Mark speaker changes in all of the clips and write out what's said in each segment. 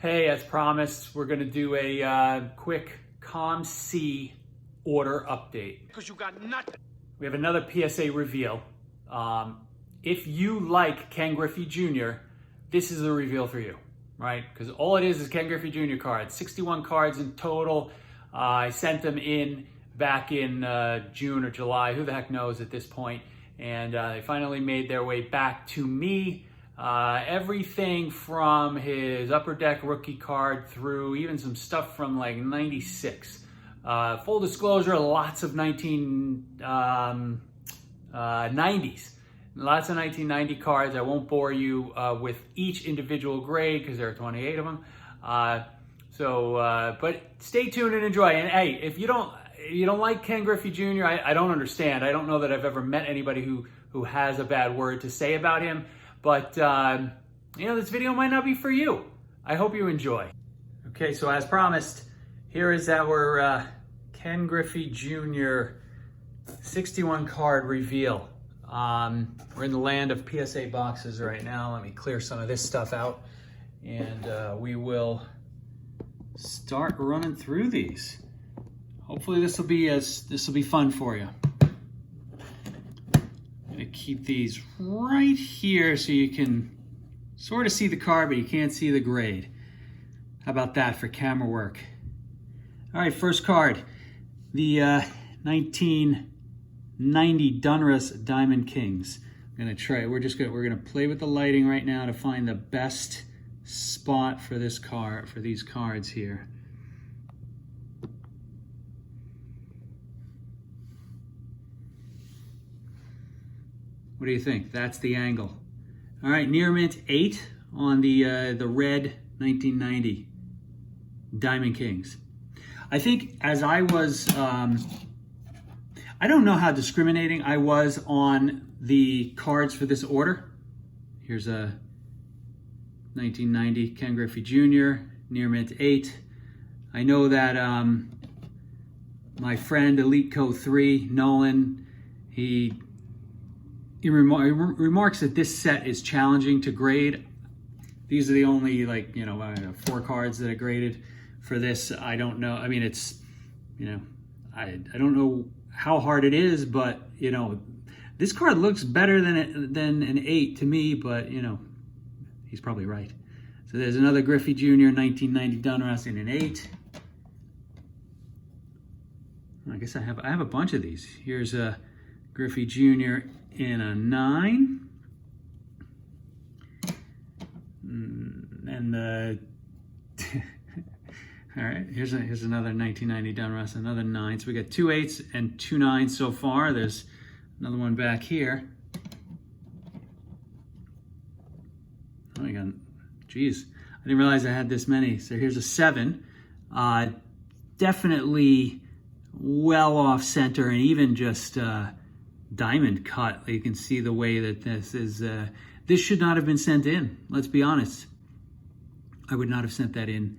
Speaker 1: Hey, as promised, we're going to do a quick COM-C order update.
Speaker 2: Because you got nothing.
Speaker 1: We have another PSA reveal. If you like Ken Griffey Jr., this is a reveal for you, right? Because all it is Ken Griffey Jr. cards, 61 cards in total. I sent them in back in June or July, who the heck knows at this point. And they finally made their way back to me. Everything from his Upper Deck rookie card through even some stuff from like 96. Full disclosure, lots of 1990s. Lots of 1990 cards. I won't bore you with each individual grade because there are 28 of them. But stay tuned and enjoy. And hey, if you don't like Ken Griffey Jr., I don't understand. I don't know that I've ever met anybody who has a bad word to say about him. But, this video might not be for you. I hope you enjoy. Okay, so as promised, here is our Ken Griffey Jr. 61 card reveal. We're in the land of PSA boxes right now. Let me clear some of this stuff out. And we will start running through these. Hopefully this will be fun for you. I'm gonna keep these right here so you can sort of see the card, but you can't see the grade. How about that for camera work? All right, first card, the 1990 Donruss Diamond Kings. I'm gonna try. We're gonna play with the lighting right now to find the best spot for this card, for these cards here. What do you think? That's the angle. All right, near mint 8 on the red 1990 Diamond Kings. I think as I was, I don't know how discriminating I was on the cards for this order. Here's a 1990 Ken Griffey Jr. near mint 8. I know that my friend Elite Co 3 Nolan, he remarks that this set is challenging to grade. These are the only 4 cards that I graded for this. I don't know. I mean, it's, I don't know how hard it is, but this card looks better than an 8 to me. But he's probably right. So there's another Griffey Jr. 1990 Donruss in an 8. I guess I have a bunch of these. Here's a Griffey Jr. in a 9. And all right, here's another 1990 Donruss, another 9. So we got 2 8s and 2 9s so far. There's another one back here. Oh my God, geez, I didn't realize I had this many. So here's a 7. Definitely well off center, and even just diamond cut. You can see the way that this is. This should not have been sent in. Let's be honest. I would not have sent that in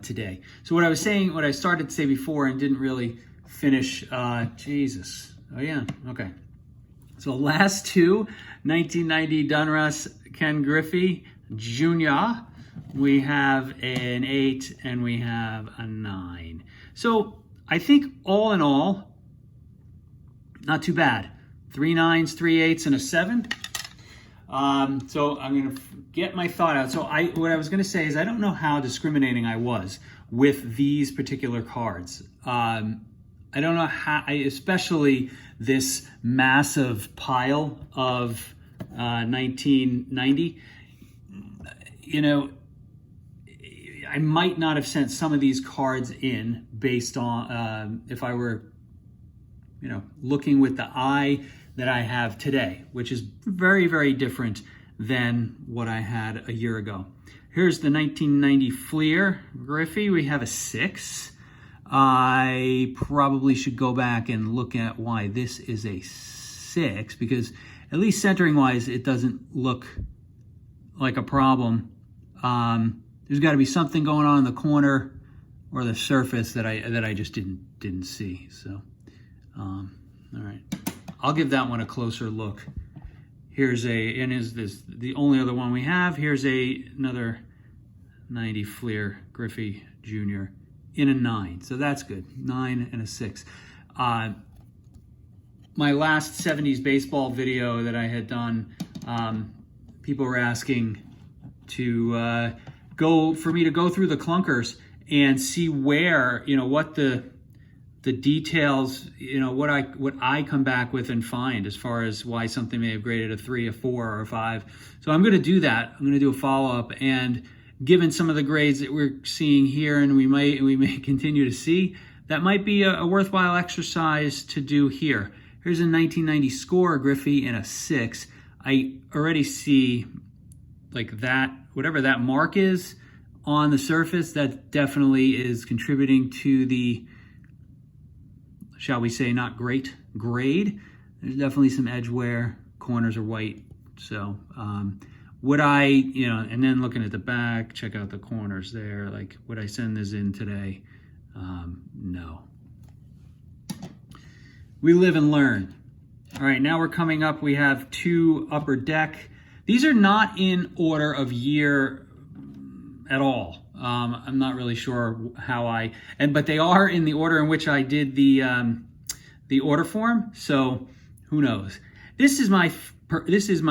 Speaker 1: today. So what I was saying, what I started to say before and didn't really finish. Jesus. Oh yeah. Okay. So last 2, 1990 Donruss Ken Griffey Jr. We have an 8 and we have a 9. So I think all in all, not too bad. 3 9s, 3 8s, and a 7. So I'm gonna get my thought out. So what I was gonna say is I don't know how discriminating I was with these particular cards. I don't know how, especially this massive pile of 1990. I might not have sent some of these cards in based on if I were looking with the eye that I have today, which is very, very different than what I had a year ago. Here's the 1990 Fleer Griffey. We have a 6. I probably should go back and look at why this is a 6, because at least centering wise, it doesn't look like a problem. There's got to be something going on in the corner or the surface that I just didn't see. So, all right, I'll give that one a closer look. Here's is this the only other one we have? Here's another 90 Fleer Griffey Jr. in a 9. So that's good. 9 and a 6. My last 70s baseball video that I had done, people were asking to for me to go through the clunkers and see where, what the details, what I come back with and find as far as why something may have graded a 3, a 4, or a 5. So I'm going to do that. I'm going to do a follow-up, and given some of the grades that we're seeing here, and we may continue to see, that might be a worthwhile exercise to do here. Here's a 1990 score, Griffey, in a 6. I already see like that, whatever that mark is on the surface, that definitely is contributing to the, shall we say, not great grade. There's definitely some edge wear. Corners are white. So would I, and then looking at the back, check out the corners there. Like, would I send this in today? No. We live and learn. All right, now we're coming up. We have 2 Upper Deck. These are not in order of year at all. I'm not really sure how but they are in the order in which I did the order form. So who knows? This is my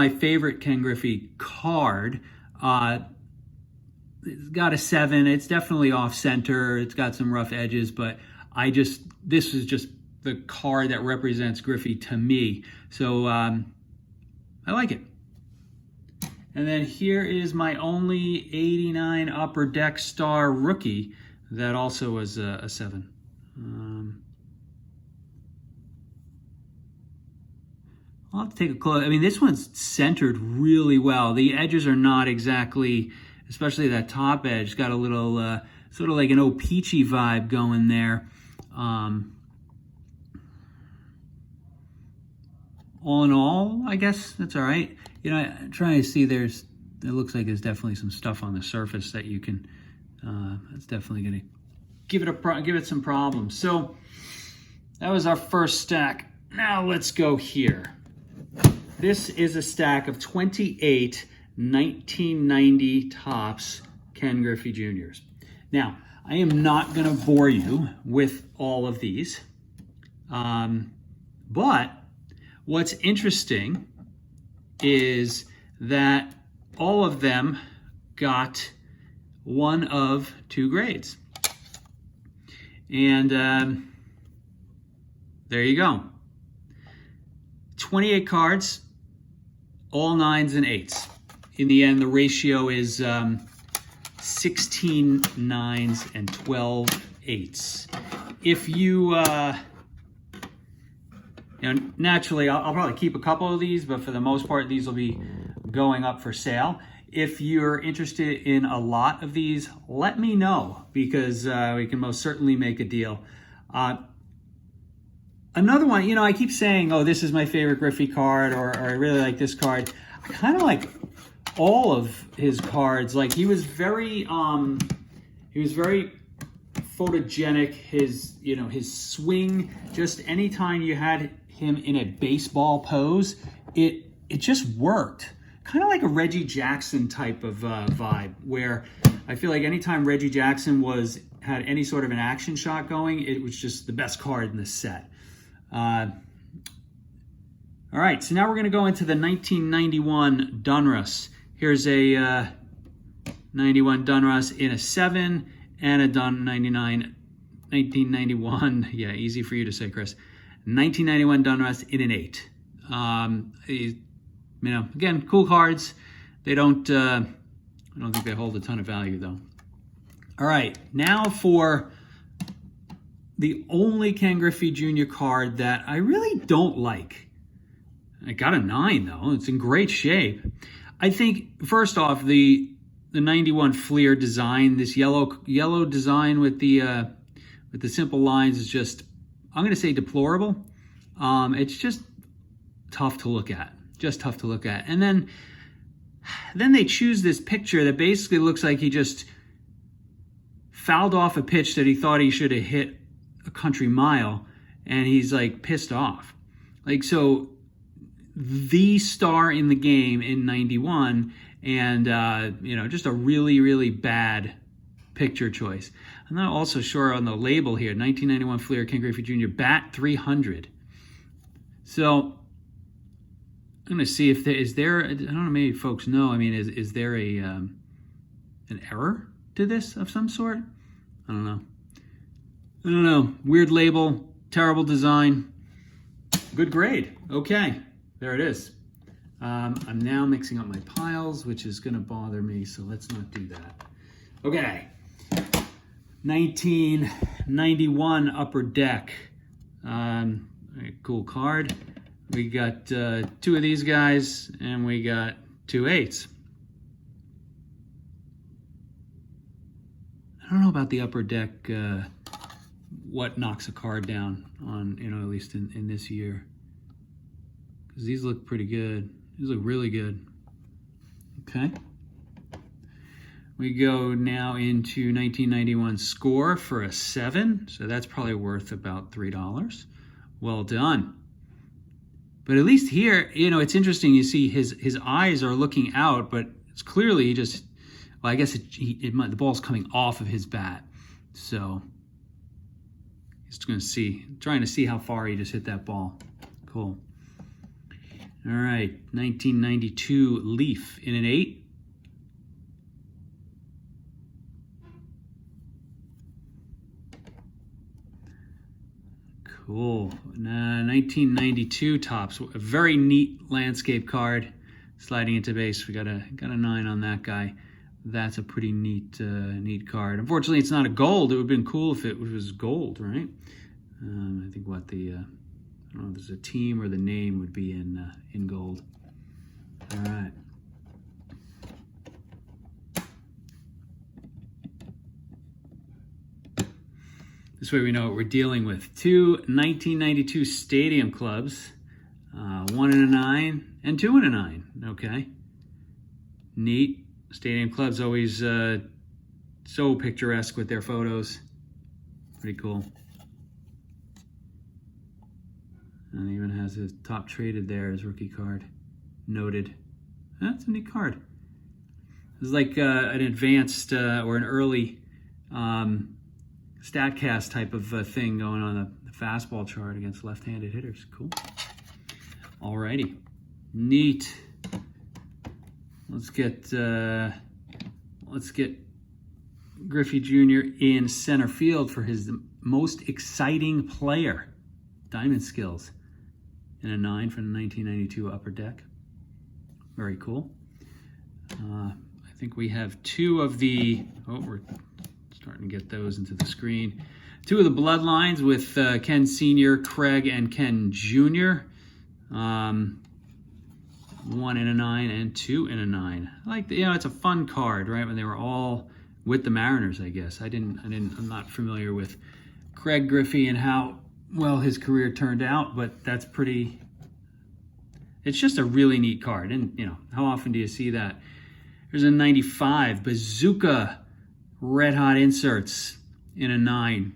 Speaker 1: favorite Ken Griffey card. It's got a 7. It's definitely off center. It's got some rough edges, but this is just the card that represents Griffey to me. So I like it. And then here is my only 89 Upper Deck Star rookie that also was a 7. I'll have to take a close. I mean, this one's centered really well. The edges are not exactly, especially that top edge, got a little sort of like an O-Peachy vibe going there. All in all, I guess that's all right. I'm trying to see, it looks like there's definitely some stuff on the surface that you can, that's definitely going to give it some problems. So that was our first stack. Now let's go here. This is a stack of 28 1990 Topps Ken Griffey Jr.'s. Now, I am not going to bore you with all of these, but what's interesting is that all of them got one of 2 grades. And there you go. 28 cards, all 9s and 8s. In the end, the ratio is 16 9s and 12 8s. If you... naturally, I'll probably keep a couple of these, but for the most part, these will be going up for sale. If you're interested in a lot of these, let me know, because we can most certainly make a deal. Another one, I keep saying, oh, this is my favorite Griffey card, or I really like this card. I kind of like all of his cards. Like, he was very photogenic. His swing, just anytime you had him in a baseball pose, it just worked. Kind of like a Reggie Jackson type of vibe, where I feel like anytime Reggie Jackson had any sort of an action shot going, it was just the best card in the set. All right, so now we're going to go into the 1991 Donruss. Here's a 91 Donruss in a 7 and a 1991, yeah, easy for you to say, Chris. 1991 Donruss in an 8. Again, cool cards. They don't, I don't think they hold a ton of value though. All right, now for the only Ken Griffey Jr. card that I really don't like. I got a 9 though. It's in great shape. I think first off, the 91 Fleer design, this yellow design with the simple lines is just, I'm going to say, deplorable. It's just tough to look at. Just tough to look at. And then they choose this picture that basically looks like he just fouled off a pitch that he thought he should have hit a country mile, and he's like pissed off. Like, so the star in the game in 91 and just a really, really bad picture choice. I'm not also sure on the label here. 1991 Fleer, Ken Griffey Jr. Bat 300. So I'm going to see if there. I don't know. Maybe folks know. I mean, is there an error to this of some sort? I don't know. Weird label, terrible design, good grade. Okay, there it is. I'm now mixing up my piles, which is going to bother me, so let's not do that. Okay, 1991 Upper Deck. Cool card. We got 2 of these guys, and we got 2 8s. I don't know about the Upper Deck, what knocks a card down on, at least in this year. Because these look pretty good. These look really good. Okay. We go now into 1991 Score for a 7. So that's probably worth about $3. Well done. But at least here, it's interesting. You see his eyes are looking out, but it's clearly he just, well, I guess the ball's coming off of his bat. So he's trying to see how far he just hit that ball. Cool. All right, 1992 Leaf in an 8. Cool. 1992 Topps. A very neat landscape card. Sliding into base. We got a 9 on that guy. That's a pretty neat card. Unfortunately, it's not a gold. It would have been cool if it was gold, right? I think I don't know if there's a team or the name would be in gold. All right. This way we know what we're dealing with. 2 1992 Stadium Clubs, 1 and a 9 and 2 and a 9. Okay. Neat. Stadium Clubs always so picturesque with their photos. Pretty cool. And even has his top traded there, his rookie card. Noted. That's a neat card. It's like an advanced or an early StatCast type of thing going on the fastball chart against left-handed hitters. Cool. Alrighty. Neat. Let's get Griffey Jr. in center field for his most exciting player. Diamond Skills in a 9 from the 1992 Upper Deck. Very cool. I think we have 2 of the, we're starting to get those into the screen. 2 of the bloodlines with Ken Sr., Craig, and Ken Jr. 1 in a 9 and 2 in a 9. I like it's a fun card, right? When they were all with the Mariners, I guess. I'm not familiar with Craig Griffey and how well his career turned out, but that's pretty, it's just a really neat card. And how often do you see that? There's a 95 Bazooka Red Hot inserts in a 9.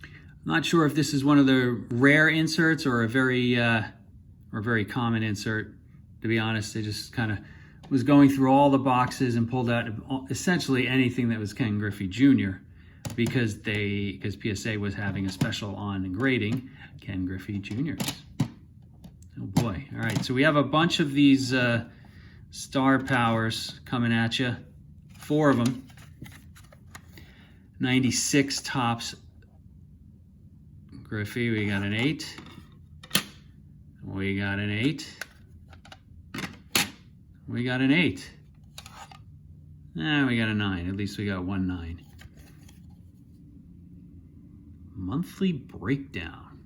Speaker 1: I'm not sure if this is one of the rare inserts or a very common insert. To be honest, I just kind of was going through all the boxes and pulled out essentially anything that was Ken Griffey Jr. because PSA was having a special on grading Ken Griffey Jr.'s. Oh boy. All right, so we have a bunch of these Star Powers coming at you. 4 of them. 96 Topps Griffey. We got an 8. We got an 8. We got an 8. We got a 9. At least we got 1 9. Monthly breakdown.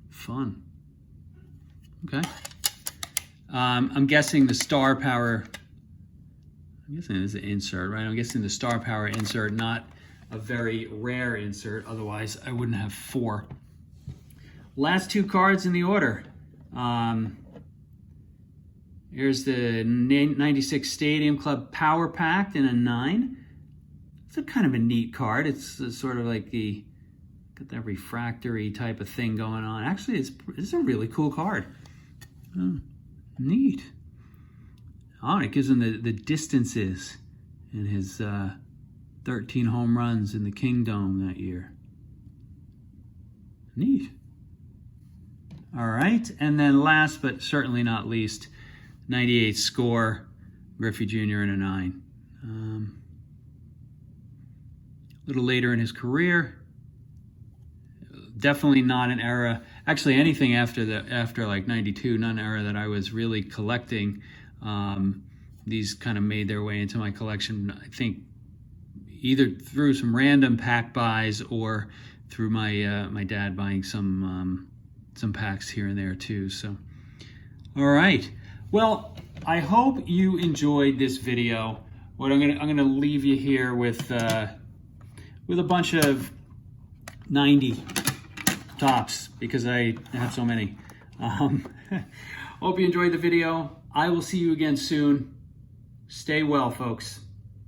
Speaker 1: Fun. Okay. I'm guessing the Star Power, I'm guessing this is an insert, right? I'm guessing the Star Power insert, not a very rare insert. Otherwise, I wouldn't have 4. Last 2 cards in the order. Here's the 96 Stadium Club Power Pack in a 9. It's a kind of a neat card. It's sort of like got that refractory type of thing going on. Actually, it's a really cool card. Oh, neat. Oh, and it gives him the distances in his 13 home runs in the Kingdome that year. Neat. All right, and then last but certainly not least, 98 score, Griffey Jr. in a 9. A little later in his career. Definitely not an era. Actually, anything after like 92, not an era that I was really collecting. These kind of made their way into my collection, I think, either through some random pack buys or through my dad buying some packs here and there too. So, all right. Well, I hope you enjoyed this video. What I'm gonna leave you here with a bunch of 90 tops because I have so many. Hope you enjoyed the video. I will see you again soon. Stay well, folks.